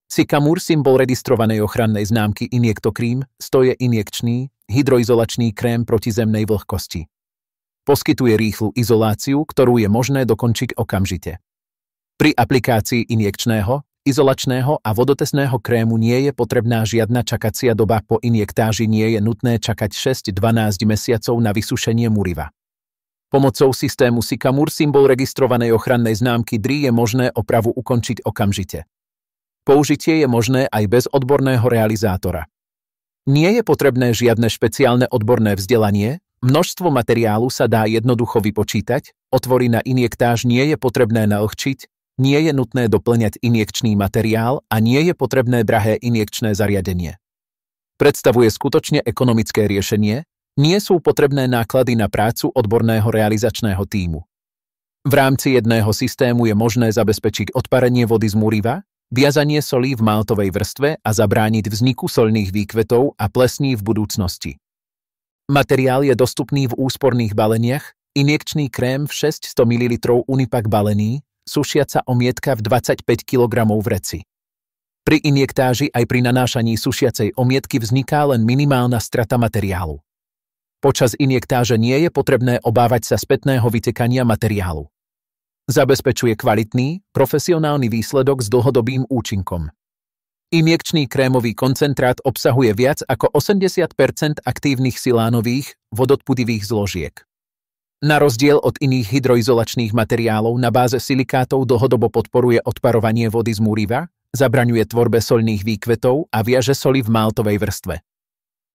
Sycamore symbol registrovanej ochrannej známky Injectocream, je injekčný, hydroizolačný krém proti zemnej vlhkosti. Poskytuje rýchlu izoláciu, ktorú je možné dokončiť okamžite. Pri aplikácii injekčného, izolačného a vodotesného krému nie je potrebná žiadna čakacia doba, po injektáži nie je nutné čakať 6-12 mesiacov na vysušenie múriva. Pomocou systému Sycamore symbol registrovanej ochrannej známky DRI je možné opravu ukončiť okamžite. Použitie je možné aj bez odborného realizátora. Nie je potrebné žiadne špeciálne odborné vzdelanie, množstvo materiálu sa dá jednoducho vypočítať, otvory na injektáž nie je potrebné naľahčiť, nie je nutné doplňať injekčný materiál a nie je potrebné drahé injekčné zariadenie. Predstavuje skutočne ekonomické riešenie, nie sú potrebné náklady na prácu odborného realizačného tímu. V rámci jedného systému je možné zabezpečiť odparenie vody z múriva, viazanie solí v maltovej vrstve a zabrániť vzniku soľných výkvetov a plesní v budúcnosti. Materiál je dostupný v úsporných baleniach, injekčný krém v 600 ml Unipak balený, sušiaca omietka v 25 kg vreci. Pri injektáži aj pri nanášaní sušiacej omietky vzniká len minimálna strata materiálu. Počas injektáže nie je potrebné obávať sa spätného vytekania materiálu. Zabezpečuje kvalitný, profesionálny výsledok s dlhodobým účinkom. Injekčný krémový koncentrát obsahuje viac ako 80% aktívnych silánových, vododpudivých zložiek. Na rozdiel od iných hydroizolačných materiálov na báze silikátov dlhodobo podporuje odparovanie vody z múriva, zabraňuje tvorbe soľných výkvetov a viaže soli v maltovej vrstve.